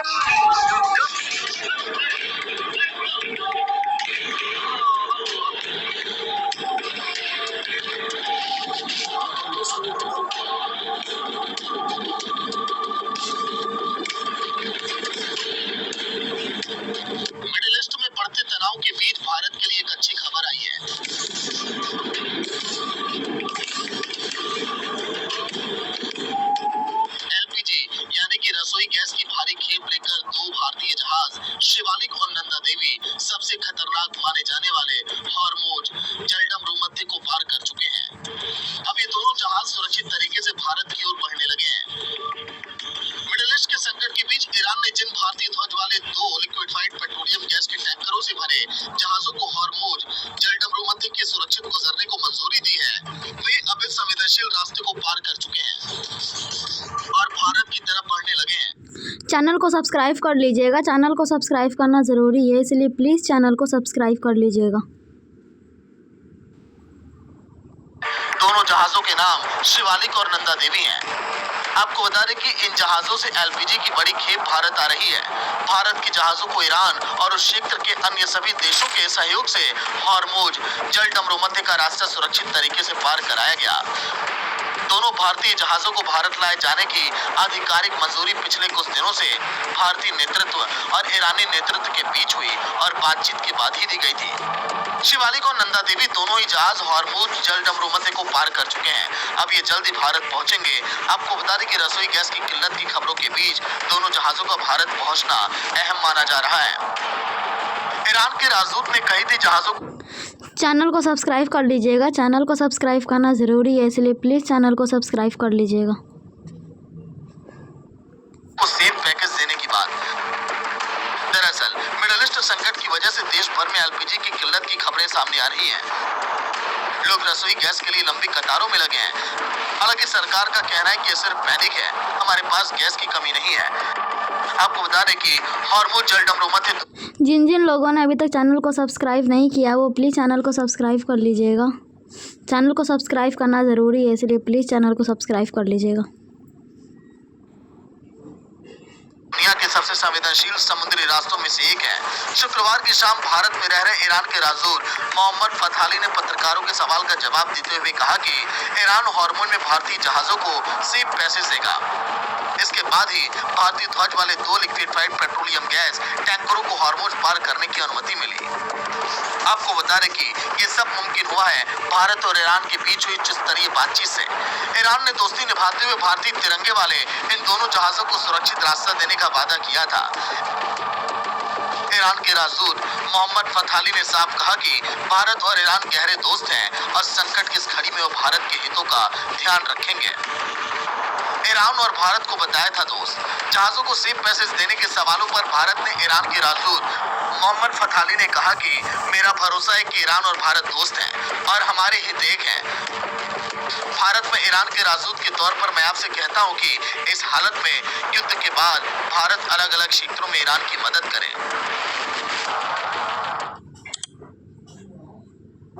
Middle east में बढ़ते तनाव के बीच भारत के लिए एक अच्छी खबर आई है। एलपीजी यानी कि रसोई गैस की भारी खेप लेकर दो भारतीय जहाज शिवालिक और नंदा देवी सबसे खतरनाक माने जाने वाले हॉर्मुज जलडम भूमध्य को पार कर चुके हैं। अब ये दोनों जहाज सुरक्षित तरीके से भारत की ओर बढ़ने लगे हैं। मिडिल ईस्ट के संकट के बीच ईरान ने जिन भारतीय ध्वज वाले दो लिक्विफाइड पेट्रोलियम गैस के टैंकरों से भरे जहाजों को हॉर्मुज जलडम भूमध्य के सुरक्षित गुजरने को मंजूरी दी है, वे अब इस संवेदनशील रास्ते को पार कर चुके हैं और भारत की तरफ बढ़ने लगे हैं। चैनल को सब्सक्राइब कर लीजिएगा। चैनल को सब्सक्राइब करना ज़रूरी है, इसलिए प्लीज़ चैनल को सब्सक्राइब कर लीजिएगा। दोनों जहाज़ों के नाम शिवालिक और नंदा देवी हैं। आपको बता दें कि इन जहाज़ों से एलपीजी की बड़ी खेप भारत आ रही है। भारत के जहाज़ों को ईरान और उस क्षेत्र के अन्य सभी देशों के सहयोग से हॉर्मुज जलडम भूमध्य का रास्ता सुरक्षित तरीके से पार कराया गया। दोनों भारतीय जहाज़ों को भारत लाए जाने की आधिकारिक मंजूरी पिछले कुछ दिनों से भारतीय नेतृत्व और ईरानी नेतृत्व के बीच हुई और बातचीत के बाद ही दी गई थी। शिवालिक और नंदा देवी दोनों ही जहाज हॉर्मुज जलडम भूमध्य को पार कर चुके हैं। अब ये जल्दी भारत पहुंचेंगे। आपको बता दें कि रसोई गैस की किल्लत की खबरों के बीच दोनों जहाजों का भारत पहुंचना अहम माना जा रहा है। ईरान के राजदूत ने कही थी जहाजों चैनल को सब्सक्राइब कर लीजिएगा। चैनल को सब्सक्राइब करना ज़रूरी है, इसलिए प्लीज़ चैनल को सब्सक्राइब कर लीजिएगा। को सेफ पैकेज देने की बात। दरअसल मिडिल ईस्ट संकट की वजह से देश भर में एलपीजी की किल्लत की खबरें सामने आ रही हैं। लोग रसोई गैस के लिए लंबी कतारों में लगे हैं। हालांकि सरकार का कहना है कि यह सिर्फ पैनिक है, हमारे पास गैस की कमी नहीं है। आपको बता दें कि हॉर्मुज जलडम भूमध्य जिन जिन लोगों ने अभी तक चैनल को सब्सक्राइब नहीं किया वो प्लीज़ चैनल को सब्सक्राइब कर लीजिएगा। चैनल को सब्सक्राइब करना ज़रूरी है, इसलिए प्लीज़ चैनल को सब्सक्राइब कर लीजिएगा। दुनिया के सबसे संवेदनशील समुद्री रास्तों में से एक है। शुक्रवार की शाम भारत में रह रहे ईरान के राजदूत मोहम्मद फतहाली ने पत्रकारों के सवाल का जवाब देते हुए कहा कि ईरान हॉर्मुज में भारतीय जहाजों को सेफ पैसेज देगा। इसके बाद ही भारतीय ध्वज वाले दो लिक्विफाइड पेट्रोलियम गैस टैंकरों को हॉर्मुज पार करने की अनुमति मिली। आपको बता दें कि ये सब मुमकिन हुआ है भारत और ईरान के बीच हुई उच्च स्तरीय बातचीत से। ईरान ने दोस्ती निभाते हुए भारतीय तिरंगे वाले इन दोनों जहाजों को सुरक्षित रास्ता देने का वादा किया था। ईरान के राजदूत मोहम्मद फतहाली ने साफ कहा कि भारत और ईरान गहरे दोस्त हैं और संकट की इस घड़ी में वो भारत के हितों का ध्यान रखेंगे। ईरान और भारत को बताया था दोस्त। जहाजों को सेफ पैसेज देने के सवालों पर भारत ने ईरान के राजदूत मोहम्मद फतहाली ने कहा कि मेरा भरोसा है कि ईरान और भारत दोस्त हैं और हमारे हित एक हैं। भारत में ईरान के राजदूत के तौर पर मैं आपसे कहता हूं कि इस हालत में युद्ध के बाद भारत अलग अलग क्षेत्रों में ईरान की मदद करे।